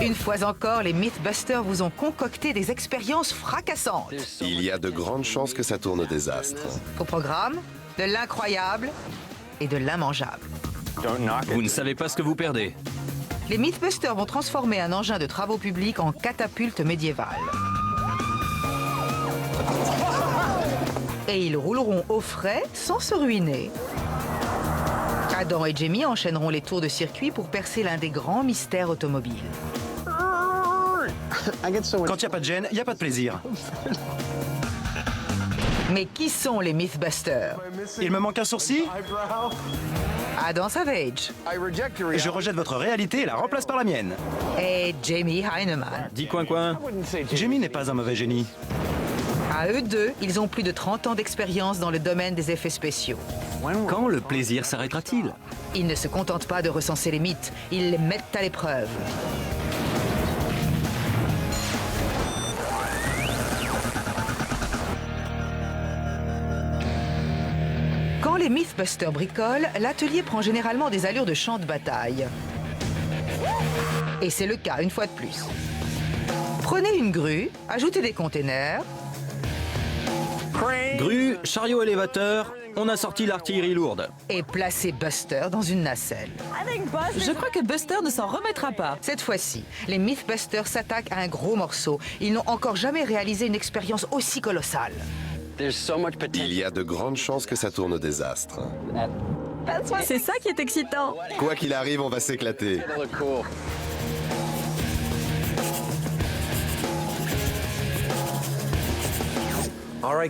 Une fois encore, les Mythbusters vous ont concocté des expériences fracassantes. Il y a de grandes chances que ça tourne au désastre. Au programme, de l'incroyable et de l'immangeable. Vous ne savez pas ce que vous perdez. Les Mythbusters vont transformer un engin de travaux publics en catapulte médiévale. Et ils rouleront au frais sans se ruiner. Adam et Jamie enchaîneront les tours de circuit pour percer l'un des grands mystères automobiles. Quand il n'y a pas de gêne, il n'y a pas de plaisir. Mais qui sont les Mythbusters? Il me manque un sourcil? Adam Savage Je rejette votre réalité et la remplace par la mienne. et Jamie Heineman. Dis coin. Jamie n'est pas un mauvais génie. À eux deux, ils ont plus de 30 ans d'expérience dans le domaine des effets spéciaux. Quand le plaisir s'arrêtera-t-il? Ils ne se contentent pas de recenser les mythes, ils les mettent à l'épreuve. Quand les Mythbusters bricolent, l'atelier prend généralement des allures de champ de bataille. Et c'est le cas une fois de plus. Prenez une grue, ajoutez des containers, Grue, chariot élévateur, on a sorti l'artillerie lourde. et placez Buster dans une nacelle. Je crois que Buster ne s'en remettra pas. Cette fois-ci, les Mythbusters s'attaquent à un gros morceau. Ils n'ont encore jamais réalisé une expérience aussi colossale. Il y a de grandes chances que ça tourne au désastre. C'est ça qui est excitant. Quoi qu'il arrive, on va s'éclater.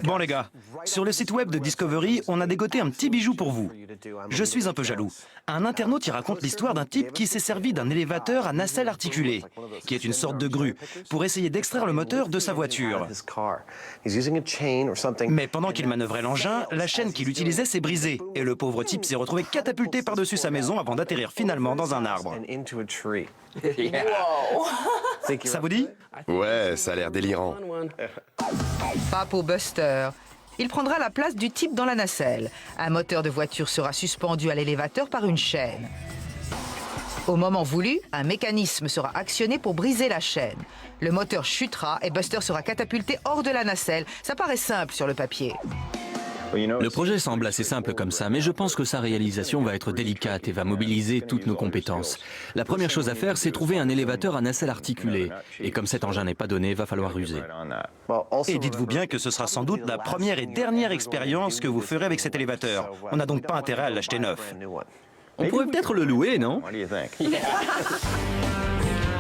Bon les gars, sur le site web de Discovery, on a dégoté un petit bijou pour vous. Je suis un peu jaloux. Un internaute y raconte l'histoire d'un type qui s'est servi d'un élévateur à nacelle articulée, qui est une sorte de grue, pour essayer d'extraire le moteur de sa voiture. Mais pendant qu'il manœuvrait l'engin, la chaîne qu'il utilisait s'est brisée, et le pauvre type s'est retrouvé catapulté par-dessus sa maison avant d'atterrir finalement dans un arbre. Ça vous dit? Ouais, ça a l'air délirant. Pas pour Buster. Il prendra la place du type dans la nacelle. Un moteur de voiture sera suspendu à l'élévateur par une chaîne. Au moment voulu, un mécanisme sera actionné pour briser la chaîne. Le moteur chutera et Buster sera catapulté hors de la nacelle. Ça paraît simple sur le papier. Le projet semble assez simple comme ça, mais je pense que sa réalisation va être délicate et va mobiliser toutes nos compétences. La première chose à faire, c'est trouver un élévateur à nacelle articulée. Et comme cet engin n'est pas donné, va falloir ruser. Et dites-vous bien que ce sera sans doute la première et dernière expérience que vous ferez avec cet élévateur. On n'a donc pas intérêt à l'acheter neuf. On pourrait peut-être le louer, non?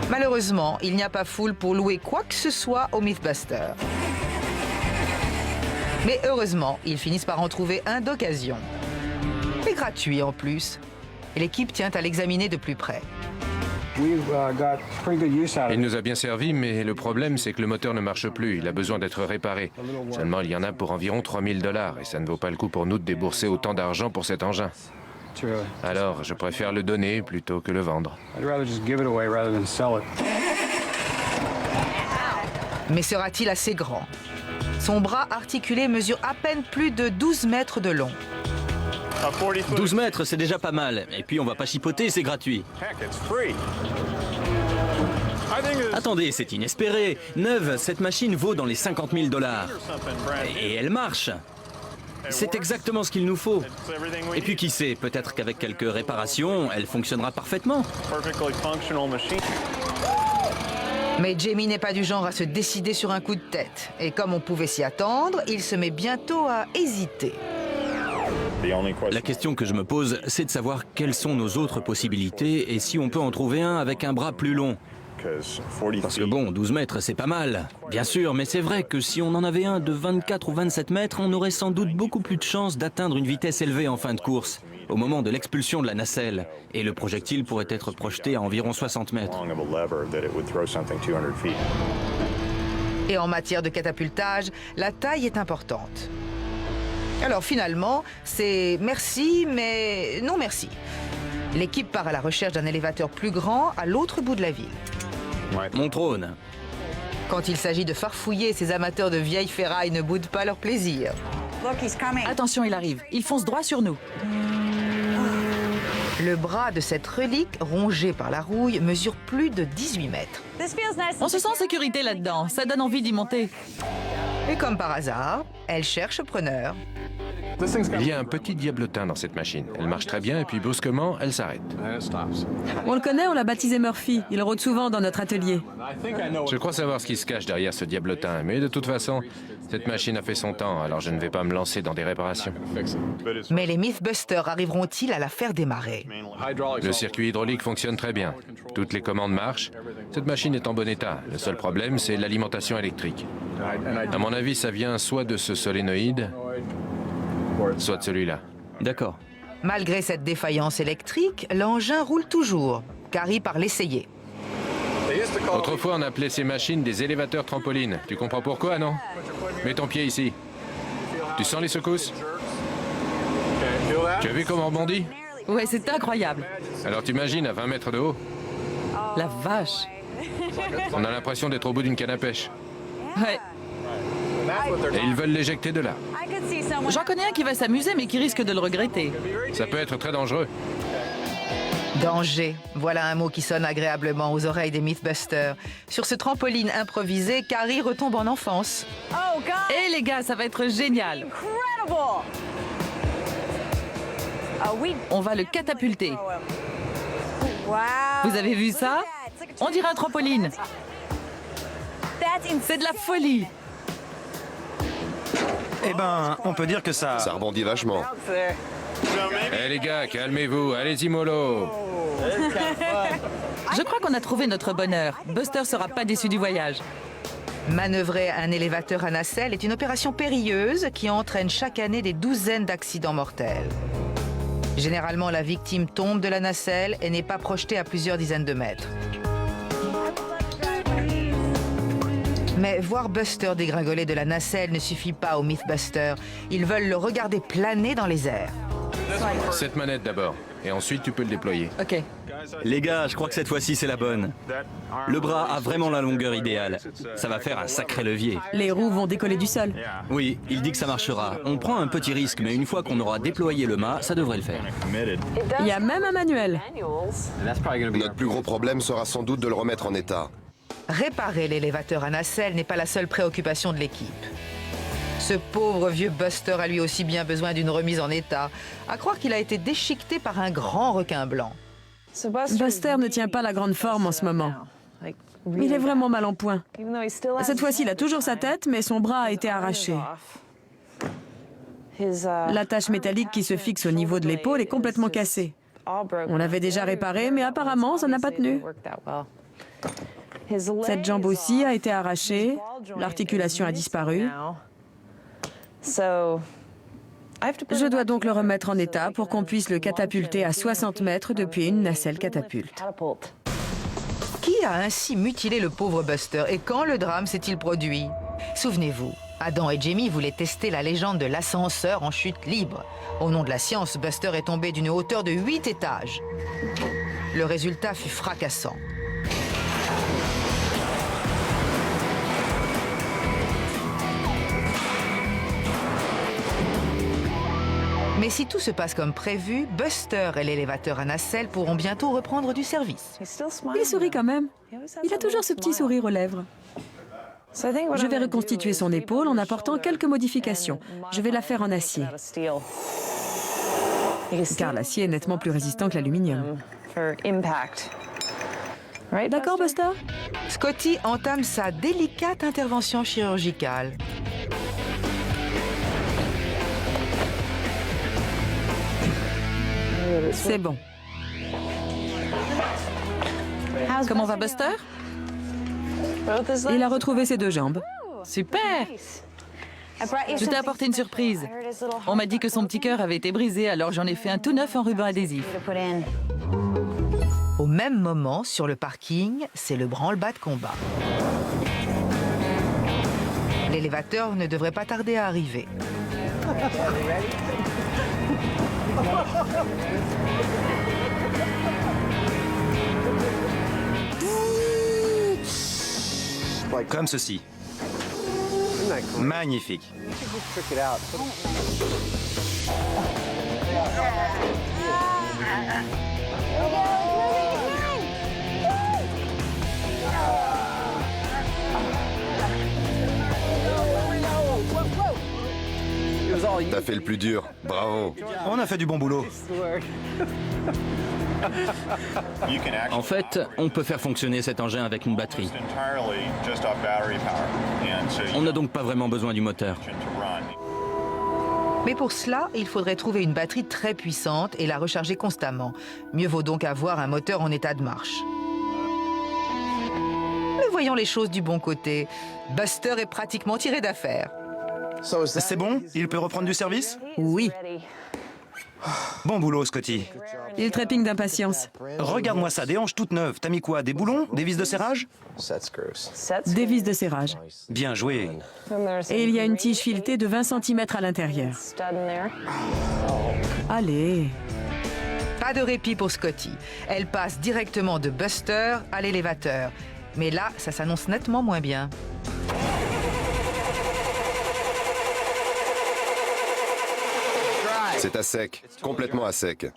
Malheureusement, il n'y a pas foule pour louer quoi que ce soit au Mythbuster. Mais heureusement, ils finissent par en trouver un d'occasion. Et gratuit en plus. Et l'équipe tient à l'examiner de plus près. Il nous a bien servi, mais le problème, c'est que le moteur ne marche plus. Il a besoin d'être réparé. Seulement, il y en a pour environ 3 000 $, et ça ne vaut pas le coup pour nous de débourser autant d'argent pour cet engin. Alors, je préfère le donner plutôt que le vendre. Mais sera-t-il assez grand? Son bras articulé mesure à peine plus de 12 mètres de long. 12 mètres, c'est déjà pas mal. Et puis on va pas chipoter, c'est gratuit. Attendez, c'est inespéré. Neuve, cette machine vaut dans les 50 000 $. Et elle marche. C'est exactement ce qu'il nous faut. Et puis qui sait, peut-être qu'avec quelques réparations, elle fonctionnera parfaitement. Mais Jamie n'est pas du genre à se décider sur un coup de tête. Et comme on pouvait s'y attendre, il se met bientôt à hésiter. La question que je me pose, c'est de savoir quelles sont nos autres possibilités et si on peut en trouver un avec un bras plus long. Parce que bon, 12 mètres, c'est pas mal, bien sûr, mais c'est vrai que si on en avait un de 24 ou 27 mètres, on aurait sans doute beaucoup plus de chances d'atteindre une vitesse élevée en fin de course, au moment de l'expulsion de la nacelle, et le projectile pourrait être projeté à environ 60 mètres. Et en matière de catapultage, la taille est importante. Alors finalement, c'est merci, mais non merci. L'équipe part à la recherche d'un élévateur plus grand à l'autre bout de la ville. Mon trône. Quand il s'agit de farfouiller, ces amateurs de vieilles ferrailles ne boudent pas leur plaisir. Attention, il arrive. Il fonce droit sur nous. Le bras de cette relique, rongée par la rouille, mesure plus de 18 mètres. On se sent en sécurité là-dedans. Ça donne envie d'y monter. Et comme par hasard, elle cherche preneur. Il y a un petit diablotin dans cette machine. Elle marche très bien et puis brusquement, elle s'arrête. On le connaît, on l'a baptisé Murphy. Il rôde souvent dans notre atelier. Je crois savoir ce qui se cache derrière ce diablotin, mais de toute façon, cette machine a fait son temps, alors je ne vais pas me lancer dans des réparations. Mais les Mythbusters arriveront-ils à la faire démarrer? Le circuit hydraulique fonctionne très bien. Toutes les commandes marchent. Cette machine est en bon état. Le seul problème, c'est l'alimentation électrique. À mon avis, ça vient soit de ce solénoïde, soit de celui-là. D'accord. Malgré cette défaillance électrique, l'engin roule toujours. Carrie part l'essayer. Autrefois, on appelait ces machines des élévateurs trampolines. Tu comprends pourquoi, non? Mets ton pied ici. Tu sens les secousses? Tu as vu comment on rebondit? Ouais, c'est incroyable. Alors t'imagines à 20 mètres de haut? La vache. On a l'impression d'être au bout d'une canne à pêche. Ouais. Et ils veulent l'éjecter de là. J'en connais un qui va s'amuser, mais qui risque de le regretter. Ça peut être très dangereux. Danger, voilà un mot qui sonne agréablement aux oreilles des Mythbusters. Sur ce trampoline improvisé, Carrie retombe en enfance. Eh les gars, ça va être génial. On va le catapulter. Vous avez vu ça? On dirait un trampoline. C'est de la folie. Eh ben, on peut dire que Ça rebondit vachement. Eh les gars, calmez-vous, allez-y mollo. Je crois qu'on a trouvé notre bonheur. Buster sera pas déçu du voyage. Manœuvrer un élévateur à nacelle est une opération périlleuse qui entraîne chaque année des douzaines d'accidents mortels. Généralement, la victime tombe de la nacelle et n'est pas projetée à plusieurs dizaines de mètres. Mais voir Buster dégringoler de la nacelle ne suffit pas aux Mythbusters. Ils veulent le regarder planer dans les airs. Cette manette d'abord, et ensuite tu peux le déployer. Ok. Les gars, je crois que cette fois-ci, c'est la bonne. Le bras a vraiment la longueur idéale. Ça va faire un sacré levier. Les roues vont décoller du sol. Oui, il dit que ça marchera. On prend un petit risque, mais une fois qu'on aura déployé le mât, ça devrait le faire. Il y a même un manuel. Notre plus gros problème sera sans doute de le remettre en état. Réparer l'élévateur à nacelle n'est pas la seule préoccupation de l'équipe. Ce pauvre vieux Buster a lui aussi bien besoin d'une remise en état, à croire qu'il a été déchiqueté par un grand requin blanc. Buster ne tient pas la grande forme en ce moment. Il est vraiment mal en point. Cette fois-ci, il a toujours sa tête, mais son bras a été arraché. L'attache métallique qui se fixe au niveau de l'épaule est complètement cassée. On l'avait déjà réparé, mais apparemment, ça n'a pas tenu. Cette jambe aussi a été arrachée, l'articulation a disparu. Je dois donc le remettre en état pour qu'on puisse le catapulter à 60 mètres depuis une nacelle catapulte. Qui a ainsi mutilé le pauvre Buster et quand le drame s'est-il produit? Souvenez-vous, Adam et Jamie voulaient tester la légende de l'ascenseur en chute libre. Au nom de la science, Buster est tombé d'une hauteur de 8 étages. Le résultat fut fracassant. Mais si tout se passe comme prévu, Buster et l'élévateur à nacelle pourront bientôt reprendre du service. Il sourit quand même. Il a toujours ce petit sourire aux lèvres. Je vais reconstituer son épaule en apportant quelques modifications. Je vais la faire en acier, car l'acier est nettement plus résistant que l'aluminium. D'accord, Buster? Scotty entame sa délicate intervention chirurgicale. C'est bon. Comment va Buster? Il a retrouvé ses deux jambes. Super! Je t'ai apporté une surprise. On m'a dit que son petit cœur avait été brisé, alors j'en ai fait un tout neuf en ruban adhésif. Au même moment, sur le parking, c'est le branle-bas de combat. L'élévateur ne devrait pas tarder à arriver. comme ceci. Magnifique. T'as fait le plus dur. Bravo. On a fait du bon boulot. En fait, on peut faire fonctionner cet engin avec une batterie. On n'a donc pas vraiment besoin du moteur. Mais pour cela, il faudrait trouver une batterie très puissante et la recharger constamment. Mieux vaut donc avoir un moteur en état de marche. Mais voyons les choses du bon côté. Buster est pratiquement tiré d'affaire. C'est bon? Il peut reprendre du service? Oui. Bon boulot, Scotty. Il trépigne d'impatience. Regarde-moi ça, des hanches toutes neuves. T'as mis quoi? Des boulons? Des vis de serrage? Des vis de serrage. Bien joué. Et il y a une tige filetée de 20 cm à l'intérieur. Allez. Pas de répit pour Scotty. Elle passe directement de Buster à l'élévateur. Mais là, ça s'annonce nettement moins bien. C'est à sec, complètement à sec.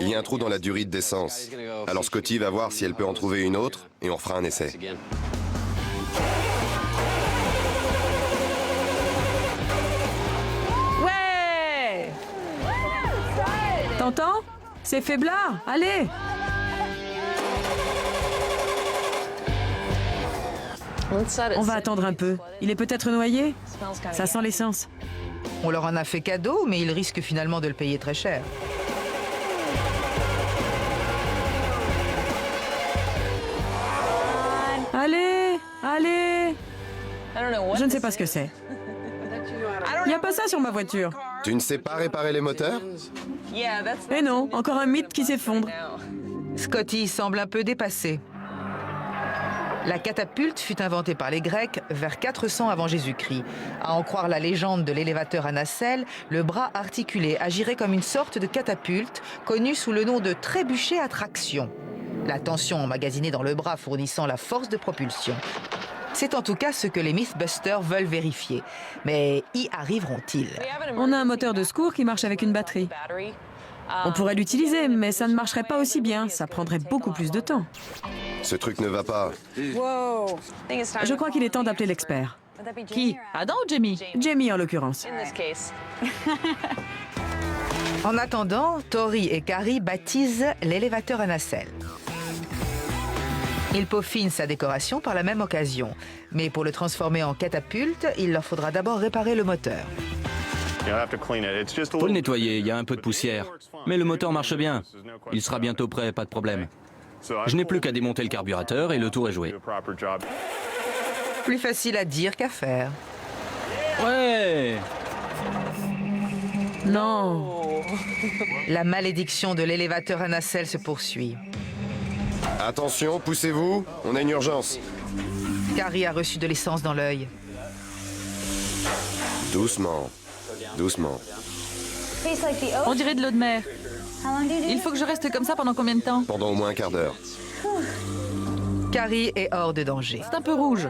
Il y a un trou dans la durite d'essence. Alors Scotty va voir si elle peut en trouver une autre et on fera un essai. Ouais! T'entends? C'est faiblard. Allez! On va attendre un peu. Il est peut-être noyé? Ça sent l'essence. On leur en a fait cadeau, mais ils risquent finalement de le payer très cher. Allez! Allez! Je ne sais pas ce que c'est. Il n'y a pas ça sur ma voiture. Tu ne sais pas réparer les moteurs? Et non, encore un mythe qui s'effondre. Scotty semble un peu dépassé. La catapulte fut inventée par les Grecs vers 400 avant Jésus-Christ. À en croire la légende de l'élévateur à nacelle, le bras articulé agirait comme une sorte de catapulte, connue sous le nom de trébuchet à traction. La tension emmagasinée dans le bras fournissant la force de propulsion. C'est en tout cas ce que les Mythbusters veulent vérifier. Mais y arriveront-ils? On a un moteur de secours qui marche avec une batterie. On pourrait l'utiliser, mais ça ne marcherait pas aussi bien. Ça prendrait beaucoup plus de temps. Ce truc ne va pas. Je crois qu'il est temps d'appeler l'expert. Qui? Adam ou Jamie? Jamie, en l'occurrence. En attendant, Tori et Carrie baptisent l'élévateur à nacelle. Ils peaufinent sa décoration par la même occasion. Mais pour le transformer en catapulte, il leur faudra d'abord réparer le moteur. Faut le nettoyer, il y a un peu de poussière. Mais le moteur marche bien. Il sera bientôt prêt, pas de problème. Je n'ai plus qu'à démonter le carburateur et le tour est joué. Plus facile à dire qu'à faire. Ouais! Non. La malédiction de l'élévateur à nacelle se poursuit. Attention, poussez-vous, on a une urgence. Carrie a reçu de l'essence dans l'œil. Doucement, doucement. On dirait de l'eau de mer. Il faut que je reste comme ça pendant combien de temps? Pendant au moins un quart d'heure. Carrie est hors de danger. C'est un peu rouge.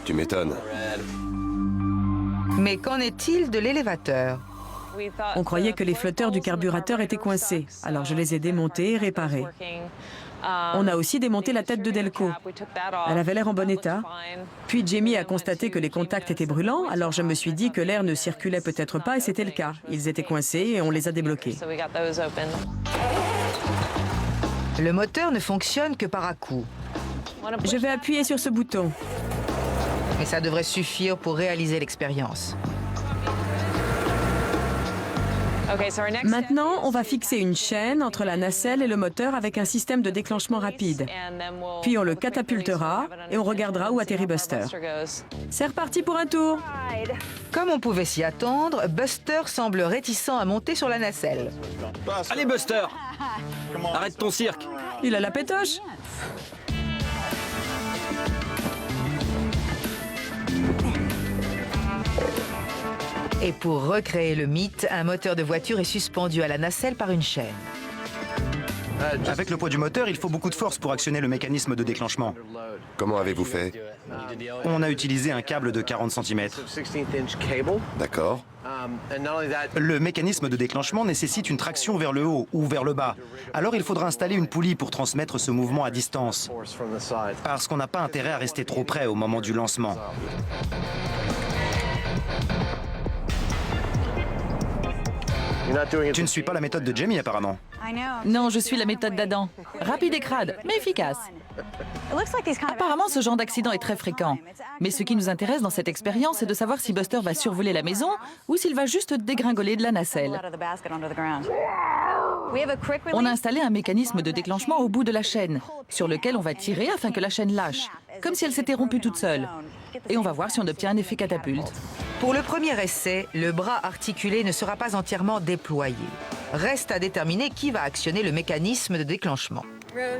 Tu m'étonnes. Mais qu'en est-il de l'élévateur? On croyait que les flotteurs du carburateur étaient coincés, alors je les ai démontés et réparés. On a aussi démonté la tête de Delco. Elle avait l'air en bon état. Puis Jamie a constaté que les contacts étaient brûlants, alors je me suis dit que l'air ne circulait peut-être pas et c'était le cas. Ils étaient coincés et on les a débloqués. Le moteur ne fonctionne que par à-coups. Je vais appuyer sur ce bouton. Mais ça devrait suffire pour réaliser l'expérience. Maintenant, on va fixer une chaîne entre la nacelle et le moteur avec un système de déclenchement rapide. Puis on le catapultera et on regardera où atterrit Buster. C'est reparti pour un tour. Comme on pouvait s'y attendre, Buster semble réticent à monter sur la nacelle. Allez Buster! Arrête ton cirque! Il a la pétoche. Et pour recréer le mythe, un moteur de voiture est suspendu à la nacelle par une chaîne. Avec le poids du moteur, il faut beaucoup de force pour actionner le mécanisme de déclenchement. Comment avez-vous fait? On a utilisé un câble de 40 cm. D'accord. Le mécanisme de déclenchement nécessite une traction vers le haut ou vers le bas. Alors il faudra installer une poulie pour transmettre ce mouvement à distance. Parce qu'on n'a pas intérêt à rester trop près au moment du lancement. Tu ne suis pas la méthode de Jamie apparemment. Non, je suis la méthode d'Adam. Rapide et crade, mais efficace. Apparemment, ce genre d'accident est très fréquent. Mais ce qui nous intéresse dans cette expérience, c'est de savoir si Buster va survoler la maison ou s'il va juste dégringoler de la nacelle. On a installé un mécanisme de déclenchement au bout de la chaîne, sur lequel on va tirer afin que la chaîne lâche, comme si elle s'était rompue toute seule. Et on va voir si on obtient un effet catapulte. Pour le premier essai, le bras articulé ne sera pas entièrement déployé. Reste à déterminer qui va actionner le mécanisme de déclenchement.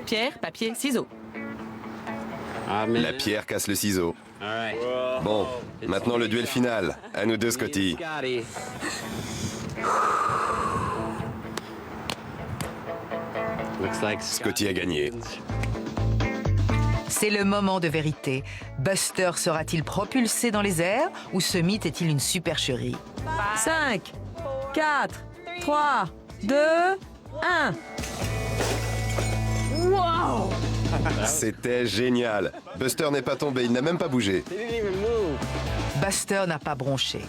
Pierre, papier, ciseaux. La pierre casse le ciseau. Bon, maintenant le duel final. À nous deux, Scotty. Scotty a gagné. C'est le moment de vérité. Buster sera-t-il propulsé dans les airs ou ce mythe est-il une supercherie? 5, 4, 3, 2, 1. Wow! C'était génial. Buster n'est pas tombé, il n'a même pas bougé. Buster n'a pas bronché.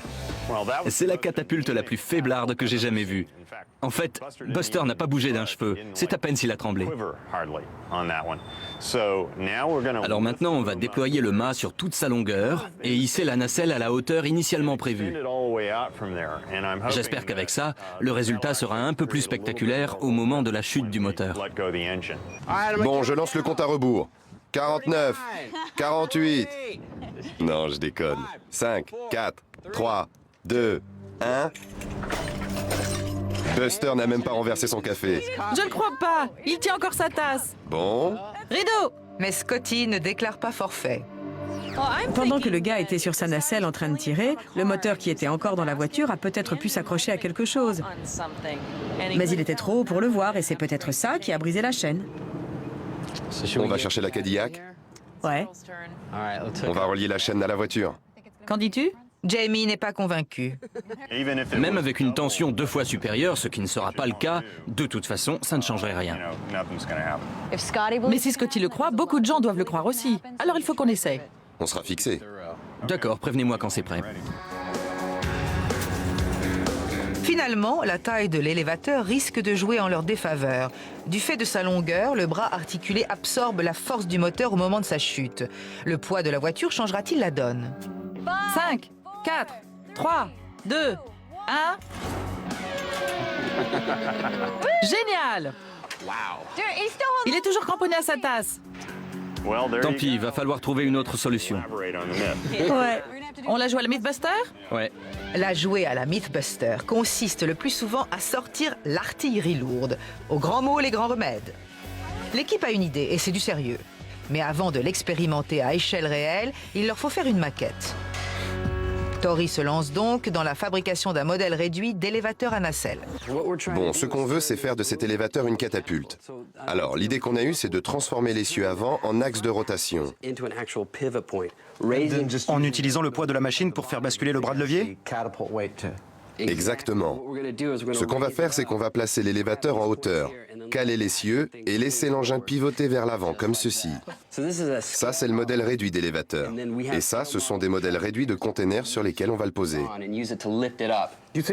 C'est la catapulte la plus faiblarde que j'ai jamais vue. En fait, Buster n'a pas bougé d'un cheveu. C'est à peine s'il a tremblé. Alors maintenant, on va déployer le mât sur toute sa longueur et hisser la nacelle à la hauteur initialement prévue. J'espère qu'avec ça, le résultat sera un peu plus spectaculaire au moment de la chute du moteur. Bon, je lance le compte à rebours. 49, 48. Non, je déconne. 5, 4, 3, 2, 1. Buster n'a même pas renversé son café. Je ne crois pas. Il tient encore sa tasse. Bon, Rideau. Mais Scotty ne déclare pas forfait. Pendant que le gars était sur sa nacelle en train de tirer, le moteur qui était encore dans la voiture a peut-être pu s'accrocher à quelque chose. Mais il était trop haut pour le voir et c'est peut-être ça qui a brisé la chaîne. on va chercher la Cadillac. Ouais. On va relier la chaîne à la voiture. Qu'en dis-tu? Jamie n'est pas convaincu. Même avec une tension 2 fois supérieure, ce qui ne sera pas le cas, de toute façon, ça ne changerait rien. Mais si Scotty le croit, beaucoup de gens doivent le croire aussi. Alors il faut qu'on essaie. On sera fixé. D'accord, prévenez-moi quand c'est prêt. Finalement, la taille de l'élévateur risque de jouer en leur défaveur. Du fait de sa longueur, le bras articulé absorbe la force du moteur au moment de sa chute. Le poids de la voiture changera-t-il la donne? 5, 4, 3, 2, 1. Génial! Il est toujours cramponné à sa tasse. Tant pis, il va falloir trouver une autre solution. Ouais. On la joue à la Mythbuster? Ouais. La jouer à la Mythbuster consiste le plus souvent à sortir l'artillerie lourde. Au grand mot, les grands remèdes. L'équipe a une idée et c'est du sérieux. Mais avant de l'expérimenter à échelle réelle, il leur faut faire une maquette. Tori se lance donc dans la fabrication d'un modèle réduit d'élévateur à nacelle. Bon, ce qu'on veut, c'est faire de cet élévateur une catapulte. Alors, l'idée qu'on a eue, c'est de transformer l'essieu avant en axe de rotation. En utilisant le poids de la machine pour faire basculer le bras de levier? Exactement. Ce qu'on va faire, c'est qu'on va placer l'élévateur en hauteur, caler l'essieu et laisser l'engin pivoter vers l'avant, comme ceci. Ça, c'est le modèle réduit d'élévateur. Et ça, ce sont des modèles réduits de containers sur lesquels on va le poser.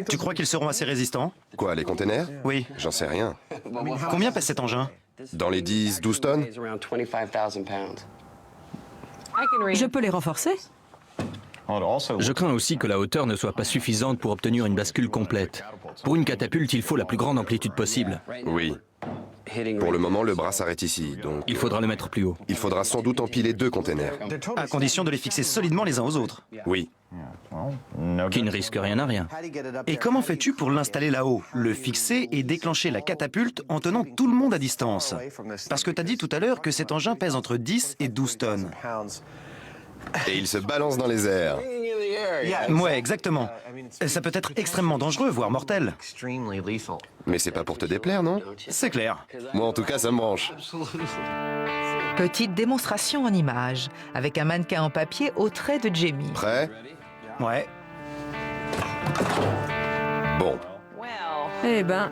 Tu crois qu'ils seront assez résistants? Quoi, les containers? Oui. J'en sais rien. Combien pèse cet engin? Dans les 10-12 tonnes? Je peux les renforcer? Je crains aussi que la hauteur ne soit pas suffisante pour obtenir une bascule complète. Pour une catapulte, il faut la plus grande amplitude possible. Oui. Pour le moment, le bras s'arrête ici, donc Il faudra le mettre plus haut. il faudra sans doute empiler 2 containers. À condition de les fixer solidement les uns aux autres. Oui. Qui ne risque rien à rien. Et comment fais-tu pour l'installer là-haut? Le fixer et déclencher la catapulte en tenant tout le monde à distance? Parce que t'as dit tout à l'heure que cet engin pèse entre 10 et 12 tonnes. Et il se balance dans les airs. Ouais, exactement. Ça peut être extrêmement dangereux, voire mortel. Mais c'est pas pour te déplaire, non? C'est clair. Moi, en tout cas, ça me branche. Petite démonstration en images, avec un mannequin en papier au trait de Jamie. Prêt? Ouais. Bon, Eh ben,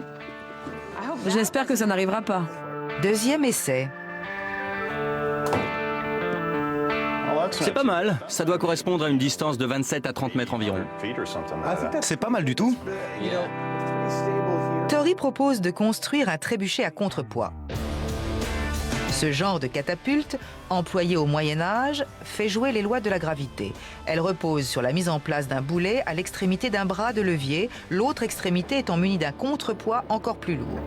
j'espère que ça n'arrivera pas. Deuxième essai. C'est pas mal. Ça doit correspondre à une distance de 27 à 30 mètres environ. C'est pas mal du tout. Tori propose de construire un trébuchet à contrepoids. Ce genre de catapulte, employée au Moyen-Âge, fait jouer les lois de la gravité. Elle repose sur la mise en place d'un boulet à l'extrémité d'un bras de levier, l'autre extrémité étant munie d'un contrepoids encore plus lourd.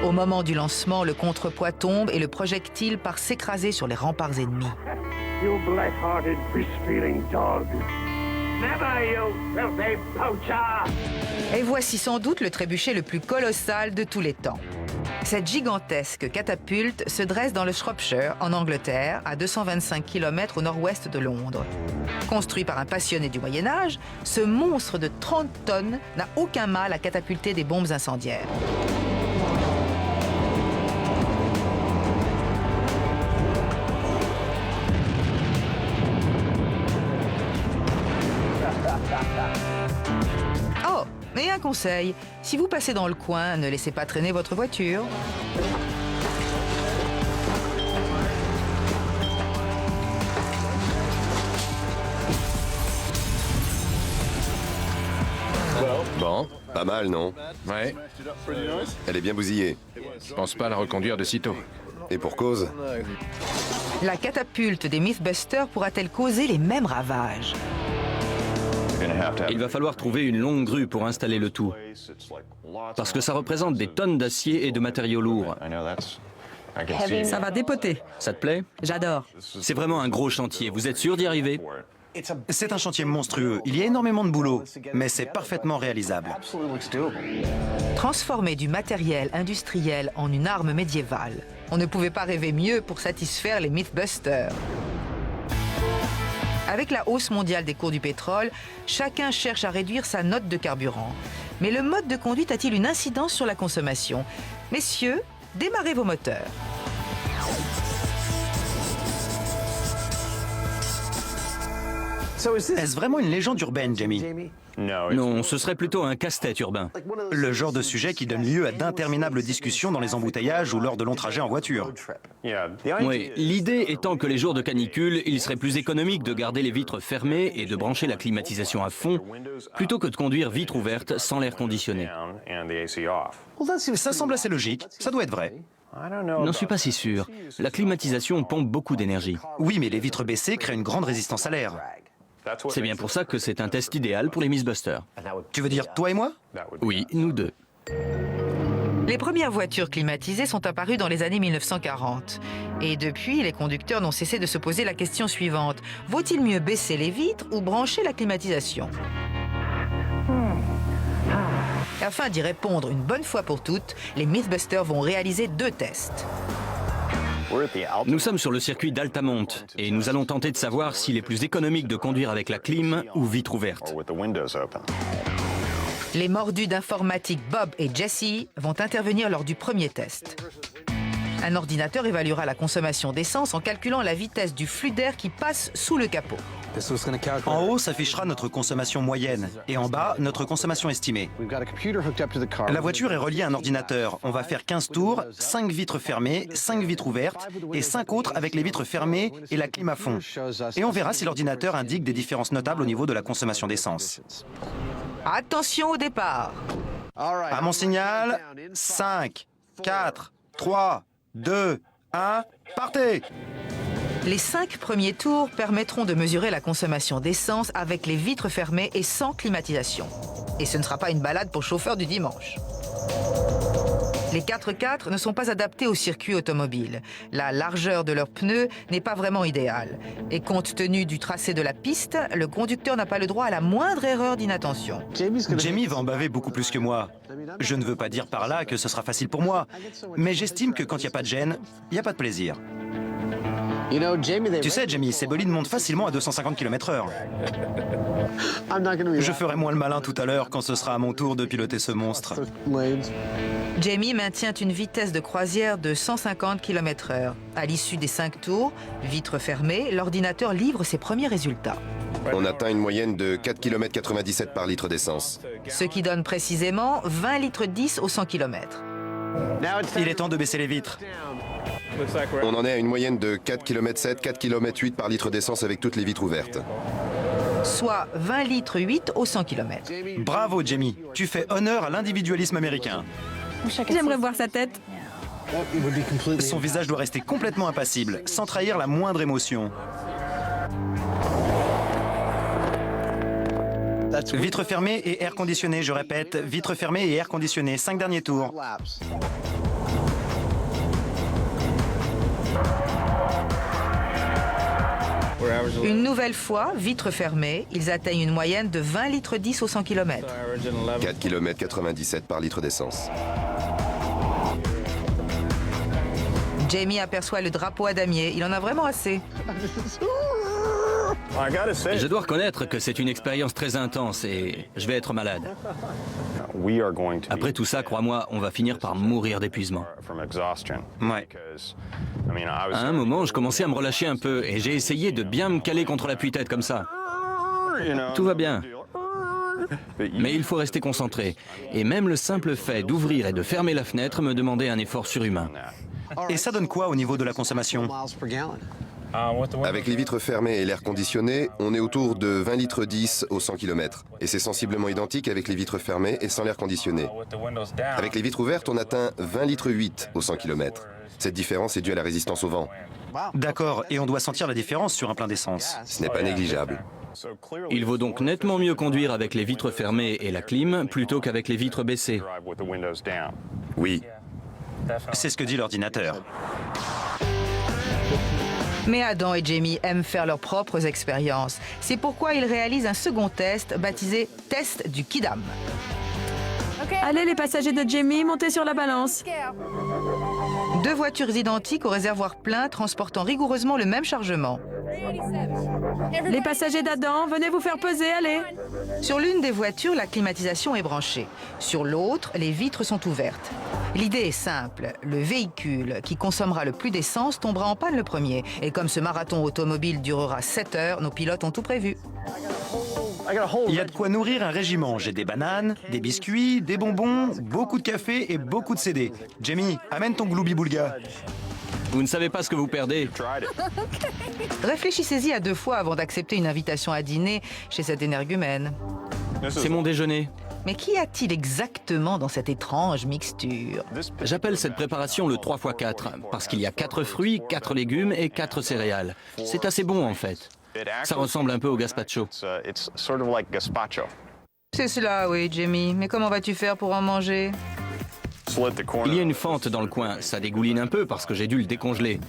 Au moment du lancement, le contrepoids tombe et le projectile part s'écraser sur les remparts ennemis. You black-hearted, fish-stealing dog. Never, you filthy poacher! Et voici sans doute le trébuchet le plus colossal de tous les temps. Cette gigantesque catapulte se dresse dans le Shropshire, en Angleterre, à 225 km au nord-ouest de Londres. Construit par un passionné du Moyen-Âge, ce monstre de 30 tonnes n'a aucun mal à catapulter des bombes incendiaires. Oh, et un conseil, si vous passez dans le coin, ne laissez pas traîner votre voiture. bon, pas mal, non? Ouais, Elle est bien bousillée. je pense pas la reconduire de sitôt. Et pour cause? La catapulte des Mythbusters pourra-t-elle causer les mêmes ravages? Il va falloir trouver une longue grue pour installer le tout. Parce que ça représente des tonnes d'acier et de matériaux lourds. Ça va dépoter. Ça te plaît? J'adore. C'est vraiment un gros chantier. Vous êtes sûr d'y arriver? C'est un chantier monstrueux. Il y a énormément de boulot, mais c'est parfaitement réalisable. Transformer du matériel industriel en une arme médiévale. On ne pouvait pas rêver mieux pour satisfaire les Mythbusters. Avec la hausse mondiale des cours du pétrole, chacun cherche à réduire sa note de carburant. Mais le mode de conduite a-t-il une incidence sur la consommation? Messieurs, démarrez vos moteurs. Est-ce vraiment une légende urbaine, Jamie? Non, ce serait plutôt un casse-tête urbain. Le genre de sujet qui donne lieu à d'interminables discussions dans les embouteillages ou lors de longs trajets en voiture. Oui, l'idée étant que les jours de canicule, il serait plus économique de garder les vitres fermées et de brancher la climatisation à fond, plutôt que de conduire vitres ouvertes sans l'air conditionné. Ça semble assez logique. Ça doit être vrai. N'en suis pas si sûr. La climatisation pompe beaucoup d'énergie. Oui, mais les vitres baissées créent une grande résistance à l'air. C'est bien pour ça que c'est un test idéal pour les Mythbusters. Tu veux dire toi et moi? Oui, nous deux. Les premières voitures climatisées sont apparues dans les années 1940. Et depuis, les conducteurs n'ont cessé de se poser la question suivante. Vaut-il mieux baisser les vitres ou brancher la climatisation? Afin d'y répondre une bonne fois pour toutes, les Mythbusters vont réaliser 2 tests. Nous sommes sur le circuit d'Altamont et nous allons tenter de savoir s'il est plus économique de conduire avec la clim ou vitre ouverte. Les mordus d'informatique Bob et Jesse vont intervenir lors du premier test. Un ordinateur évaluera la consommation d'essence en calculant la vitesse du flux d'air qui passe sous le capot. En haut s'affichera notre consommation moyenne et en bas, notre consommation estimée. La voiture est reliée à un ordinateur. On va faire 15 tours, 5 vitres fermées, 5 vitres ouvertes et 5 autres avec les vitres fermées et la clim à fond. Et on verra si l'ordinateur indique des différences notables au niveau de la consommation d'essence. Attention au départ. À mon signal, 5, 4, 3, 2, 1, partez! Les 5 premiers tours permettront de mesurer la consommation d'essence avec les vitres fermées et sans climatisation. Et ce ne sera pas une balade pour chauffeur du dimanche. Les 4x4 ne sont pas adaptés au circuit automobile. La largeur de leurs pneus n'est pas vraiment idéale. Et compte tenu du tracé de la piste, le conducteur n'a pas le droit à la moindre erreur d'inattention. Jamie va en baver beaucoup plus que moi. Je ne veux pas dire par là que ce sera facile pour moi, mais j'estime que quand il n'y a pas de gêne, il n'y a pas de plaisir. Tu sais, Jamie, ces bolides montent facilement à 250 km/h. Je ferai moins le malin tout à l'heure quand ce sera à mon tour de piloter ce monstre. Jamie maintient une vitesse de croisière de 150 km/h. À l'issue des 5 tours, vitres fermées, l'ordinateur livre ses premiers résultats. On atteint une moyenne de 4 km 97 par litre d'essence. Ce qui donne précisément 20 litres 10 au 100 km. Il est temps de baisser les vitres. On en est à une moyenne de 4 km 7, 4 km 8 par litre d'essence avec toutes les vitres ouvertes. Soit 20 litres 8 au 100 km. Bravo, Jamie. Tu fais honneur à l'individualisme américain. J'aimerais voir sa tête. Son visage doit rester complètement impassible, sans trahir la moindre émotion. Vitre fermée et air conditionné, je répète. Vitre fermée et air conditionné. 5 derniers tours. Une nouvelle fois, vitre fermée, ils atteignent une moyenne de 20 litres 10 au 100 km. 4 km 97 par litre d'essence. Jamie aperçoit le drapeau à damier. Il en a vraiment assez. Je dois reconnaître que c'est une expérience très intense et je vais être malade. Après tout ça, crois-moi, on va finir par mourir d'épuisement. Ouais. À un moment, je commençais à me relâcher un peu et j'ai essayé de bien me caler contre l'appui-tête comme ça. Tout va bien. Mais il faut rester concentré. Et même le simple fait d'ouvrir et de fermer la fenêtre me demandait un effort surhumain. Et ça donne quoi au niveau de la consommation? Avec les vitres fermées et l'air conditionné, on est autour de 20 litres 10 au 100 km. Et c'est sensiblement identique avec les vitres fermées et sans l'air conditionné. Avec les vitres ouvertes, on atteint 20 litres 8 au 100 km. Cette différence est due à la résistance au vent. D'accord, et on doit sentir la différence sur un plein d'essence. Ce n'est pas négligeable. Il vaut donc nettement mieux conduire avec les vitres fermées et la clim plutôt qu'avec les vitres baissées. Oui. C'est ce que dit l'ordinateur. Mais Adam et Jamie aiment faire leurs propres expériences. C'est pourquoi ils réalisent un second test baptisé « Test du Kidam ». Allez, les passagers de Jamie, montez sur la balance. 2 voitures identiques au réservoir plein transportant rigoureusement le même chargement. Les passagers d'Adam, venez vous faire peser, allez. Sur l'une des voitures, la climatisation est branchée. Sur l'autre, les vitres sont ouvertes. L'idée est simple. Le véhicule qui consommera le plus d'essence tombera en panne le premier. Et comme ce marathon automobile durera 7 heures, nos pilotes ont tout prévu. Il y a de quoi nourrir un régiment. J'ai des bananes, des biscuits, des bonbons, beaucoup de café et beaucoup de CD. Jamie, amène ton gloubi-boulga. Vous ne savez pas ce que vous perdez. Réfléchissez-y à 2 fois avant d'accepter une invitation à dîner chez cet énergumène. C'est mon déjeuner. Mais qu'y a-t-il exactement dans cette étrange mixture? J'appelle cette préparation le 3x4, parce qu'il y a 4 fruits, 4 légumes et 4 céréales. C'est assez bon en fait. Ça ressemble un peu au gazpacho. C'est cela, oui, Jamie. Mais comment vas-tu faire pour en manger? Il y a une fente dans le coin. Ça dégouline un peu parce que j'ai dû le décongeler.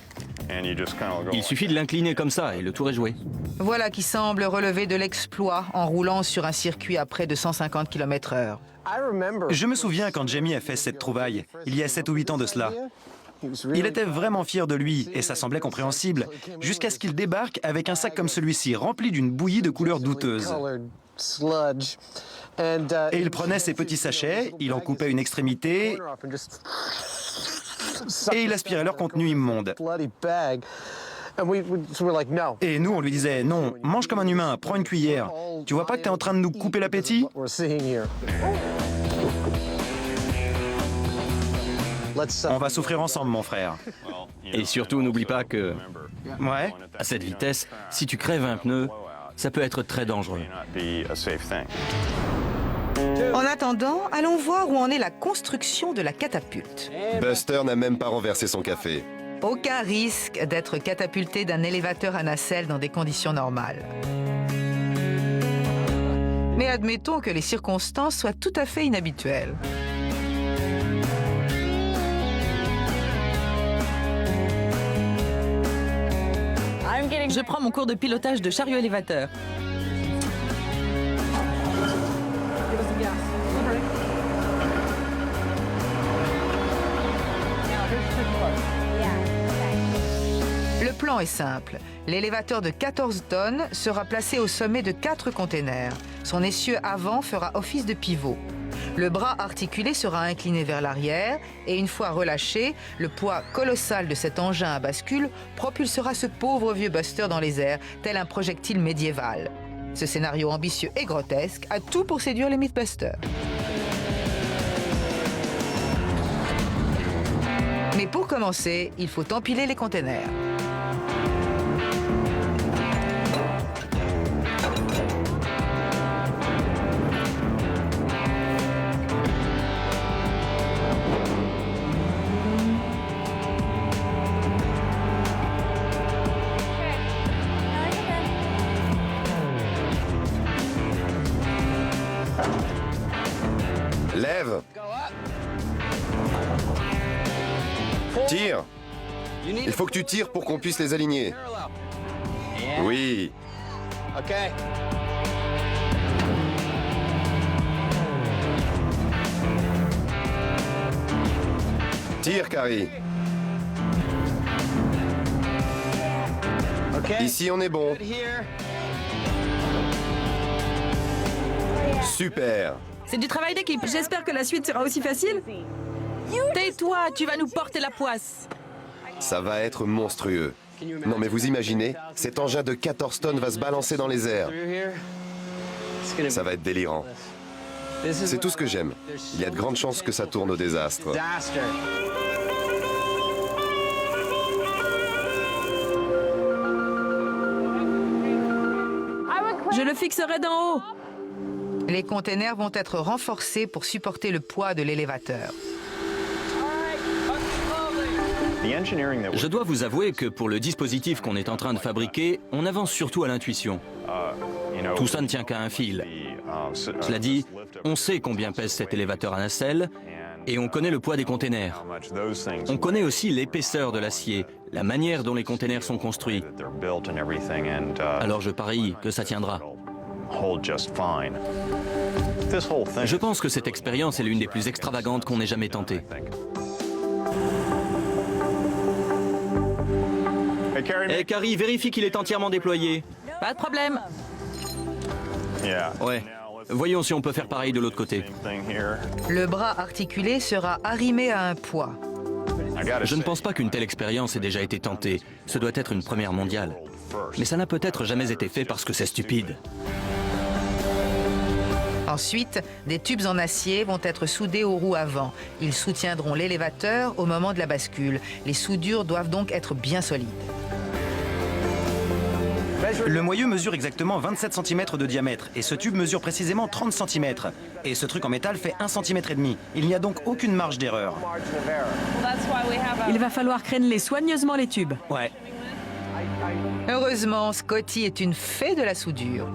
Il suffit de l'incliner comme ça et le tour est joué. Voilà qui semble relever de l'exploit en roulant sur un circuit à près de 150 km/h. Je me souviens quand Jamie a fait cette trouvaille, il y a 7 ou 8 ans de cela. Il était vraiment fier de lui et ça semblait compréhensible, jusqu'à ce qu'il débarque avec un sac comme celui-ci, rempli d'une bouillie de couleurs douteuses. Et il prenait ses petits sachets, il en coupait une extrémité et il aspirait leur contenu immonde. Et nous, on lui disait, non, mange comme un humain, prends une cuillère. Tu vois pas que t'es en train de nous couper l'appétit? On va souffrir ensemble, mon frère. Et surtout, n'oublie pas que, Ouais. à cette vitesse, si tu crèves un pneu, ça peut être très dangereux. En attendant, allons voir où en est la construction de la catapulte. Buster n'a même pas renversé son café. Aucun risque d'être catapulté d'un élévateur à nacelle dans des conditions normales. Mais admettons que les circonstances soient tout à fait inhabituelles. Je prends mon cours de pilotage de chariot élévateur. Le plan est simple. L'élévateur de 14 tonnes sera placé au sommet de 4 containers. Son essieu avant fera office de pivot. Le bras articulé sera incliné vers l'arrière et une fois relâché, le poids colossal de cet engin à bascule propulsera ce pauvre vieux Buster dans les airs, tel un projectile médiéval. Ce scénario ambitieux et grotesque a tout pour séduire les Mythbusters. Mais pour commencer, il faut empiler les containers. Lève. Tire. Il faut que tu tires pour qu'on puisse les aligner. Oui. Tire, Carrie. Ici, on est bon. Super. C'est du travail d'équipe. J'espère que la suite sera aussi facile. Tais-toi, tu vas nous porter la poisse. Ça va être monstrueux. Non mais vous imaginez, cet engin de 14 tonnes va se balancer dans les airs. Ça va être délirant. C'est tout ce que j'aime. Il y a de grandes chances que ça tourne au désastre. Je le fixerai d'en haut. Les containers vont être renforcés pour supporter le poids de l'élévateur. Je dois vous avouer que pour le dispositif qu'on est en train de fabriquer, on avance surtout à l'intuition. Tout ça ne tient qu'à un fil. Cela dit, on sait combien pèse cet élévateur à nacelle et on connaît le poids des containers. On connaît aussi l'épaisseur de l'acier, la manière dont les containers sont construits. Alors je parie que ça tiendra. Je pense que cette expérience est l'une des plus extravagantes qu'on ait jamais tentées. Hey Carrie, vérifie qu'il est entièrement déployé. Pas de problème. Ouais. Voyons si on peut faire pareil de l'autre côté. Le bras articulé sera arrimé à un poids. Je ne pense pas qu'une telle expérience ait déjà été tentée. Ce doit être une première mondiale. Mais ça n'a peut-être jamais été fait parce que c'est stupide. Ensuite, des tubes en acier vont être soudés aux roues avant. Ils soutiendront l'élévateur au moment de la bascule. Les soudures doivent donc être bien solides. Le moyeu mesure exactement 27 cm de diamètre et ce tube mesure précisément 30 cm. Et ce truc en métal fait 1,5 cm. Il n'y a donc aucune marge d'erreur. Il va falloir créneler soigneusement les tubes. Ouais. Heureusement, Scotty est une fée de la soudure.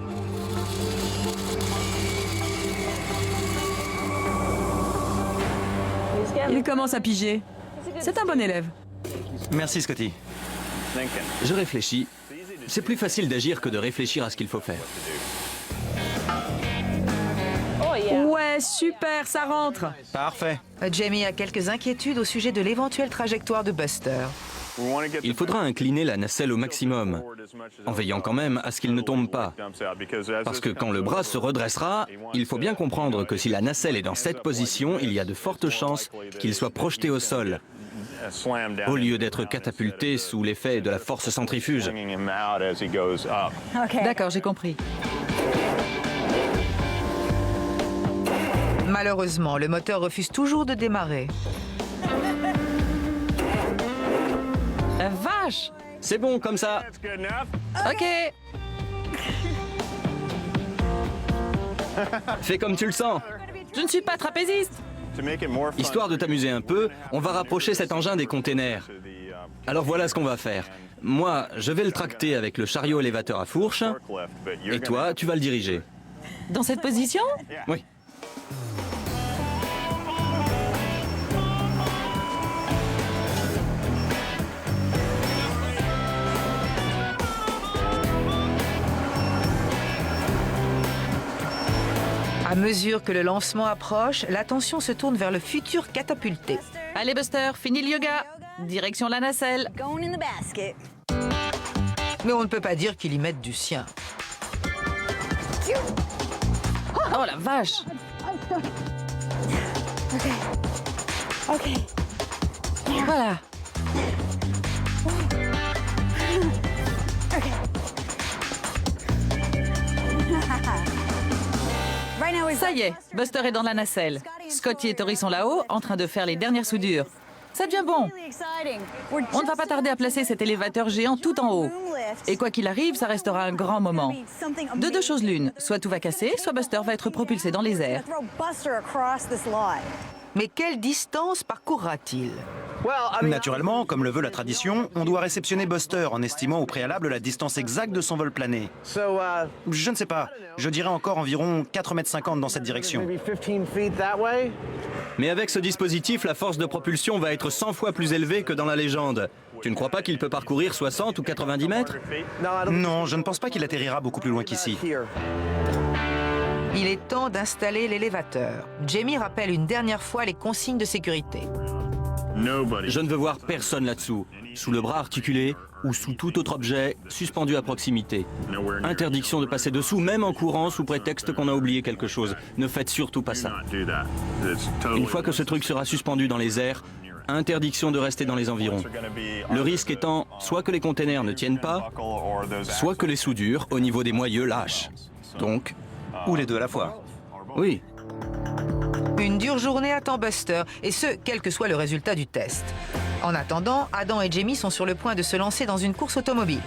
Il commence à piger. C'est un bon élève. Merci Scotty. Je réfléchis. C'est plus facile d'agir que de réfléchir à ce qu'il faut faire. Ouais, super, ça rentre. Parfait. Jamie a quelques inquiétudes au sujet de l'éventuelle trajectoire de Buster. Il faudra incliner la nacelle au maximum, en veillant quand même à ce qu'il ne tombe pas. Parce que quand le bras se redressera, il faut bien comprendre que si la nacelle est dans cette position, il y a de fortes chances qu'il soit projeté au sol, au lieu d'être catapulté sous l'effet de la force centrifuge. D'accord, j'ai compris. Malheureusement, le moteur refuse toujours de démarrer. La vache! C'est bon, comme ça. Ok. Fais comme tu le sens. Je ne suis pas trapéziste. Histoire de t'amuser un peu, on va rapprocher cet engin des containers. Alors voilà ce qu'on va faire. Moi, je vais le tracter avec le chariot élévateur à fourche. Et toi, tu vas le diriger. Dans cette position? Oui. À mesure que le lancement approche, l'attention se tourne vers le futur catapulté. Allez Buster, fini le yoga. Direction la nacelle. Mais on ne peut pas dire qu'il y mette du sien. Oh la vache! Voilà. Ça y est, Buster est dans la nacelle. Scotty et Tori sont là-haut, en train de faire les dernières soudures. Ça devient bon. On ne va pas tarder à placer cet élévateur géant tout en haut. Et quoi qu'il arrive, ça restera un grand moment. De deux choses l'une, soit tout va casser, soit Buster va être propulsé dans les airs. Mais quelle distance parcourra-t-il? Naturellement, comme le veut la tradition, on doit réceptionner Buster en estimant au préalable la distance exacte de son vol plané. Je ne sais pas, je dirais encore environ 4,50 m dans cette direction. Mais avec ce dispositif, la force de propulsion va être 100 fois plus élevée que dans la légende. Tu ne crois pas qu'il peut parcourir 60 ou 90 mètres? Non, je ne pense pas qu'il atterrira beaucoup plus loin qu'ici. Il est temps d'installer l'élévateur. Jamie rappelle une dernière fois les consignes de sécurité. Je ne veux voir personne là-dessous, sous le bras articulé ou sous tout autre objet suspendu à proximité. Interdiction de passer dessous, même en courant, sous prétexte qu'on a oublié quelque chose. Ne faites surtout pas ça. Une fois que ce truc sera suspendu dans les airs, interdiction de rester dans les environs. Le risque étant soit que les containers ne tiennent pas, soit que les soudures au niveau des moyeux lâchent. Donc, ou les deux à la fois. Oui. Une dure journée attend Buster, et ce, quel que soit le résultat du test. En attendant, Adam et Jamie sont sur le point de se lancer dans une course automobile.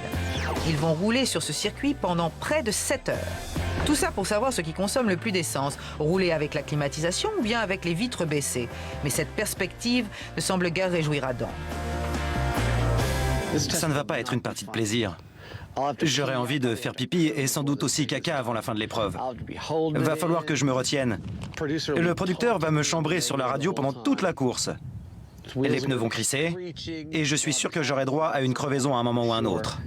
Ils vont rouler sur ce circuit pendant près de 7 heures. Tout ça pour savoir ce qui consomme le plus d'essence, rouler avec la climatisation ou bien avec les vitres baissées. Mais cette perspective ne semble guère réjouir Adam. Ça ne va pas être une partie de plaisir. J'aurais envie de faire pipi et sans doute aussi caca avant la fin de l'épreuve. Va falloir que je me retienne. Le producteur va me chambrer sur la radio pendant toute la course. Les pneus vont crisser et je suis sûr que j'aurai droit à une crevaison à un moment ou à un autre.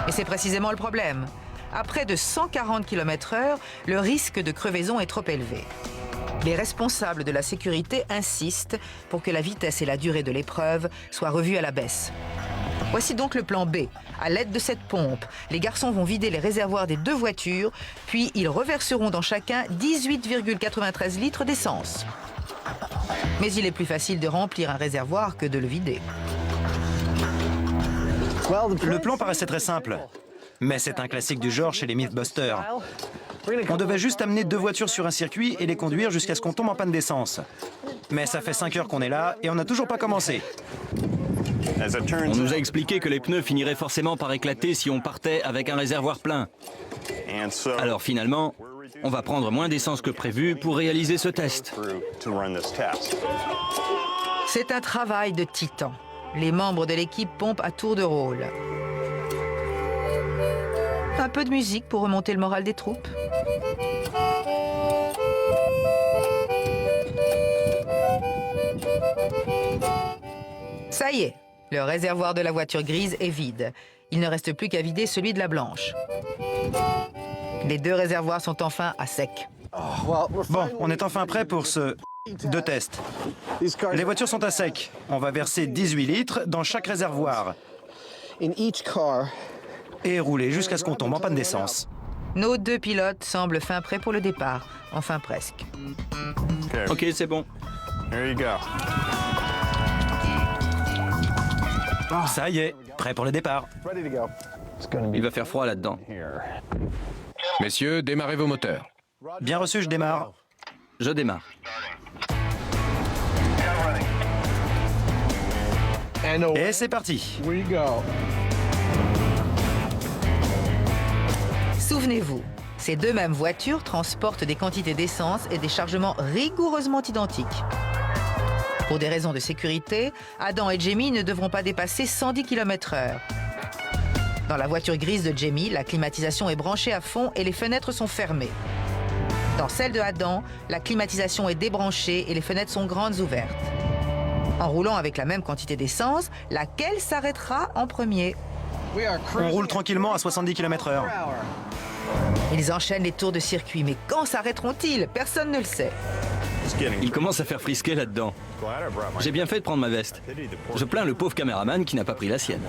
Et c'est précisément le problème. À près de 140 km/h, le risque de crevaison est trop élevé. Les responsables de la sécurité insistent pour que la vitesse et la durée de l'épreuve soient revues à la baisse. Voici donc le plan B. À l'aide de cette pompe, les garçons vont vider les réservoirs des deux voitures, puis ils reverseront dans chacun 18,93 litres d'essence. Mais il est plus facile de remplir un réservoir que de le vider. Le plan paraissait très simple, mais c'est un classique du genre chez les Mythbusters. On devait juste amener deux voitures sur un circuit et les conduire jusqu'à ce qu'on tombe en panne d'essence. Mais ça fait 5 heures qu'on est là et on n'a toujours pas commencé. On nous a expliqué que les pneus finiraient forcément par éclater si on partait avec un réservoir plein. Alors finalement, on va prendre moins d'essence que prévu pour réaliser ce test. C'est un travail de titan. Les membres de l'équipe pompent à tour de rôle. Un peu de musique pour remonter le moral des troupes. Ça y est, le réservoir de la voiture grise est vide. Il ne reste plus qu'à vider celui de la blanche. Les deux réservoirs sont enfin à sec. Bon, on est enfin prêt pour ce deux tests. Les voitures sont à sec. On va verser 18 litres dans chaque réservoir. Et rouler jusqu'à ce qu'on tombe en panne d'essence. Nos deux pilotes semblent fin prêts pour le départ. Enfin presque. Ok, c'est bon. Ça y est, prêt pour le départ. Il va faire froid là-dedans. Messieurs, démarrez vos moteurs. Bien reçu, je démarre. Je démarre. Et c'est parti. Souvenez-vous, ces deux mêmes voitures transportent des quantités d'essence et des chargements rigoureusement identiques. Pour des raisons de sécurité, Adam et Jamie ne devront pas dépasser 110 km/h. Dans la voiture grise de Jamie, la climatisation est branchée à fond et les fenêtres sont fermées. Dans celle de Adam, la climatisation est débranchée et les fenêtres sont grandes ouvertes. En roulant avec la même quantité d'essence, laquelle s'arrêtera en premier? On roule tranquillement à 70 km/h. Ils enchaînent les tours de circuit, mais quand s'arrêteront-ils? Personne ne le sait. Il commence à faire frisquer là-dedans. J'ai bien fait de prendre ma veste. Je plains le pauvre caméraman qui n'a pas pris la sienne.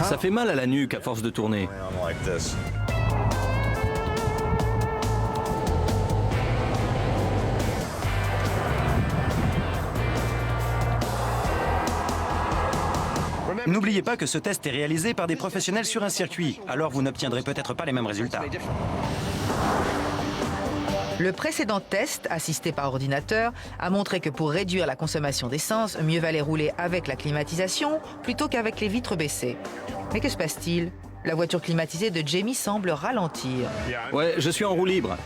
Ça fait mal à la nuque à force de tourner. N'oubliez pas que ce test est réalisé par des professionnels sur un circuit, alors vous n'obtiendrez peut-être pas les mêmes résultats. Le précédent test, assisté par ordinateur, a montré que pour réduire la consommation d'essence, mieux valait rouler avec la climatisation plutôt qu'avec les vitres baissées. Mais que se passe-t-il? La voiture climatisée de Jamie semble ralentir. Ouais, je suis en roue libre.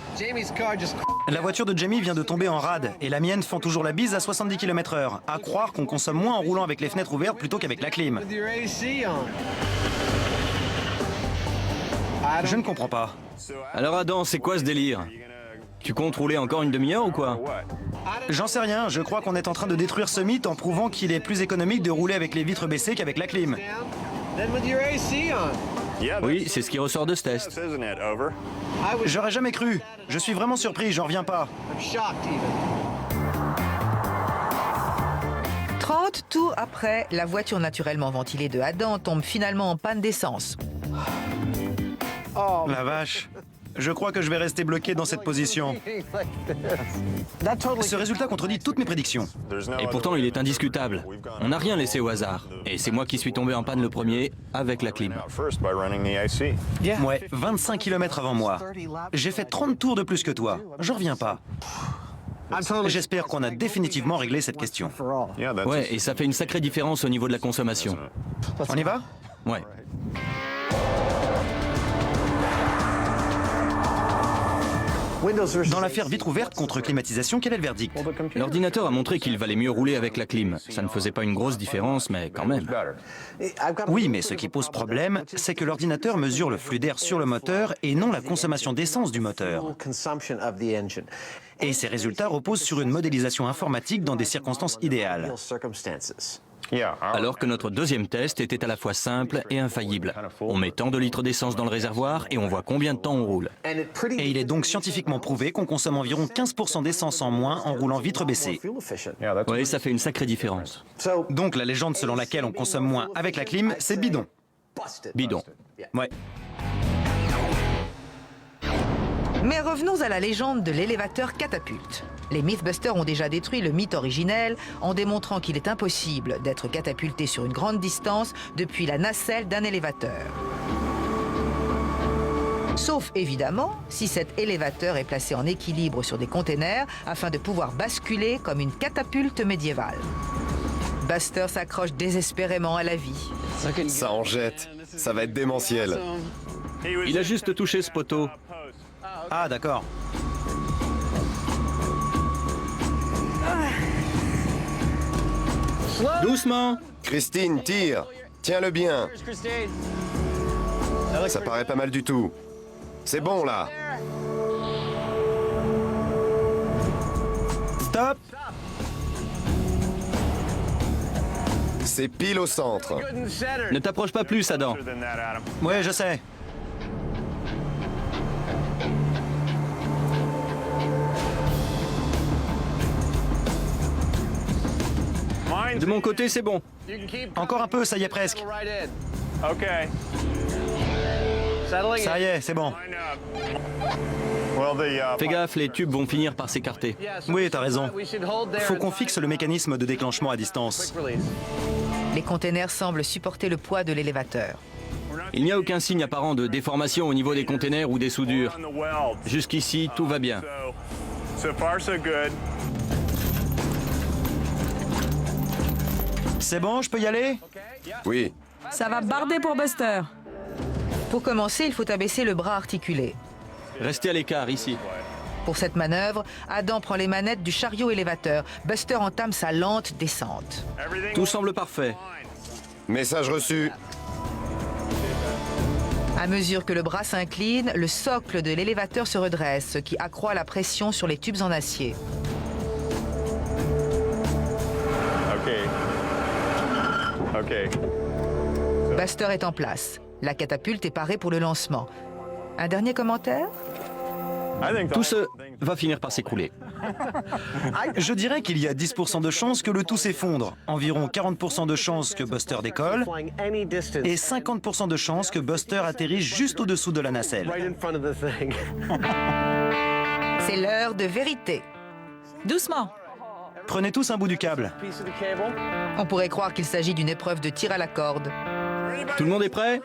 La voiture de Jamie vient de tomber en rade et la mienne fend toujours la bise à 70 km/h. À croire qu'on consomme moins en roulant avec les fenêtres ouvertes plutôt qu'avec la clim. Je ne comprends pas. Alors Adam, c'est quoi ce délire? Tu comptes rouler encore une demi-heure ou quoi? J'en sais rien, je crois qu'on est en train de détruire ce mythe en prouvant qu'il est plus économique de rouler avec les vitres baissées qu'avec la clim. Oui, c'est ce qui ressort de ce test. J'aurais jamais cru. Je suis vraiment surpris, j'en reviens pas. 30 tours après, la voiture naturellement ventilée de Adam tombe finalement en panne d'essence. La vache. Je crois que je vais rester bloqué dans cette position. Ce résultat contredit toutes mes prédictions. Et pourtant, il est indiscutable. On n'a rien laissé au hasard. Et c'est moi qui suis tombé en panne le premier, avec la clim. Ouais, 25 km avant moi. J'ai fait 30 tours de plus que toi. J'en reviens pas. J'espère qu'on a définitivement réglé cette question. Ouais, et ça fait une sacrée différence au niveau de la consommation. On y va? Ouais. Dans l'affaire vitre ouverte contre climatisation, quel est le verdict? L'ordinateur a montré qu'il valait mieux rouler avec la clim. Ça ne faisait pas une grosse différence, mais quand même. Oui, mais ce qui pose problème, c'est que l'ordinateur mesure le flux d'air sur le moteur et non la consommation d'essence du moteur. Et ces résultats reposent sur une modélisation informatique dans des circonstances idéales. Alors que notre deuxième test était à la fois simple et infaillible. On met tant de litres d'essence dans le réservoir et on voit combien de temps on roule. Et il est donc scientifiquement prouvé qu'on consomme environ 15% d'essence en moins en roulant vitre baissée. Oui, ça fait une sacrée différence. Donc la légende selon laquelle on consomme moins avec la clim, c'est bidon. Bidon. Ouais. Mais revenons à la légende de l'élévateur catapulte. Les Mythbusters ont déjà détruit le mythe originel en démontrant qu'il est impossible d'être catapulté sur une grande distance depuis la nacelle d'un élévateur. Sauf évidemment si cet élévateur est placé en équilibre sur des containers afin de pouvoir basculer comme une catapulte médiévale. Buster s'accroche désespérément à la vie. Ça en jette. Ça va être démentiel. Il a juste touché ce poteau. Ah, d'accord. Doucement! Christine, tire. Tiens-le bien. Ça paraît pas mal du tout. C'est bon, là. Stop! C'est pile au centre. Ne t'approche pas plus, Adam. Ouais, je sais. De mon côté, c'est bon. Encore un peu, ça y est presque. Ça y est, c'est bon. Fais gaffe, les tubes vont finir par s'écarter. Oui, t'as raison. Faut qu'on fixe le mécanisme de déclenchement à distance. Les containers semblent supporter le poids de l'élévateur. Il n'y a aucun signe apparent de déformation au niveau des containers ou des soudures. Jusqu'ici, tout va bien. C'est bon, je peux y aller? Oui. Ça va barder pour Buster. Pour commencer, il faut abaisser le bras articulé. Restez à l'écart, ici. Pour cette manœuvre, Adam prend les manettes du chariot élévateur. Buster entame sa lente descente. Tout semble parfait. Message reçu. À mesure que le bras s'incline, le socle de l'élévateur se redresse, ce qui accroît la pression sur les tubes en acier. Buster est en place. La catapulte est parée pour le lancement. Un dernier commentaire? Tout ce va finir par s'écrouler. Je dirais qu'il y a 10% de chances que le tout s'effondre, environ 40% de chances que Buster décolle et 50% de chances que Buster atterrisse juste au-dessous de la nacelle. C'est l'heure de vérité. Doucement. Prenez tous un bout du câble. On pourrait croire qu'il s'agit d'une épreuve de tir à la corde. Tout le monde est prêt?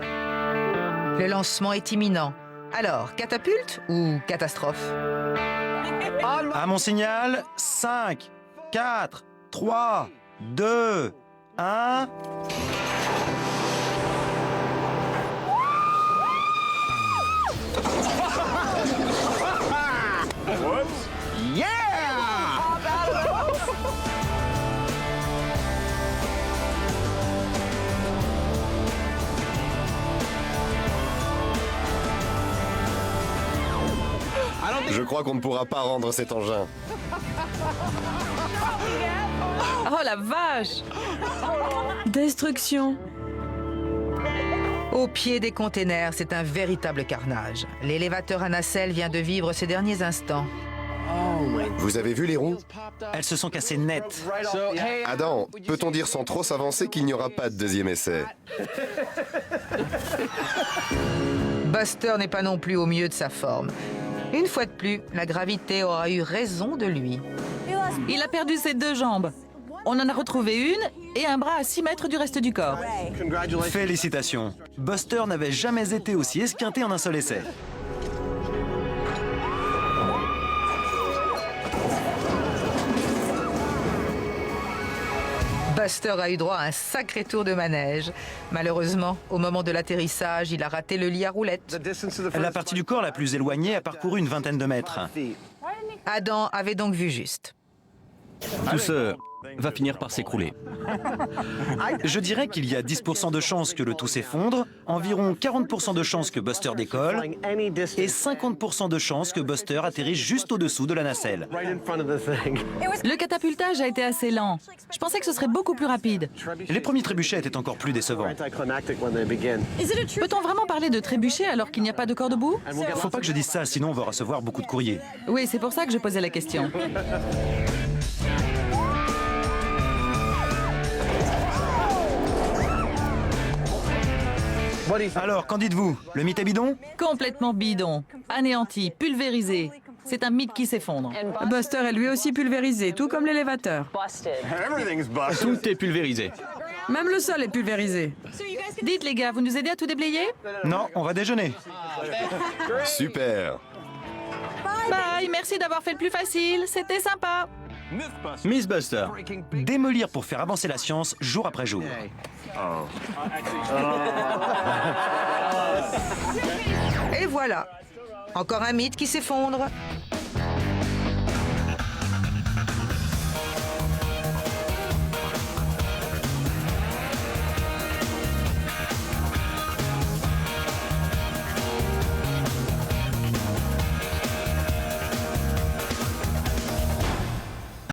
Le lancement est imminent. Alors, catapulte ou catastrophe? À mon signal, 5, 4, 3, 2, 1... Je crois qu'on ne pourra pas rendre cet engin. Oh la vache! Destruction. Au pied des containers, c'est un véritable carnage. L'élévateur à nacelle vient de vivre ses derniers instants. Vous avez vu les roues? Elles se sont cassées net. Adam, peut-on dire sans trop s'avancer qu'il n'y aura pas de deuxième essai? Buster n'est pas non plus au mieux de sa forme. Une fois de plus, la gravité aura eu raison de lui. Il a perdu ses 2 jambes. On en a retrouvé une et un bras à 6 mètres du reste du corps. Félicitations. Buster n'avait jamais été aussi esquinté en un seul essai. Buster a eu droit à un sacré tour de manège. Malheureusement, au moment de l'atterrissage, il a raté le lit à roulettes. La partie du corps la plus éloignée a parcouru une vingtaine de mètres. Adam avait donc vu juste. Tout ce va finir par s'écrouler. Je dirais qu'il y a 10% de chances que le tout s'effondre, environ 40% de chances que Buster décolle et 50% de chances que Buster atterrisse juste au-dessous de la nacelle. Le catapultage a été assez lent. Je pensais que ce serait beaucoup plus rapide. Les premiers trébuchets étaient encore plus décevants. Peut-on vraiment parler de trébucher alors qu'il n'y a pas de corde au bout? Faut pas que je dise ça, sinon on va recevoir beaucoup de courriers. Oui, c'est pour ça que je posais la question. Alors, qu'en dites-vous? Le mythe est bidon? Complètement bidon, anéanti, pulvérisé. C'est un mythe qui s'effondre. Buster est lui aussi pulvérisé, tout comme l'élévateur. Tout est pulvérisé. Même le sol est pulvérisé. Dites les gars, vous nous aidez à tout déblayer? Non, on va déjeuner. Super. Bye, merci d'avoir fait le plus facile, c'était sympa. Miss Buster. Démolir pour faire avancer la science jour après jour. Et voilà, encore un mythe qui s'effondre.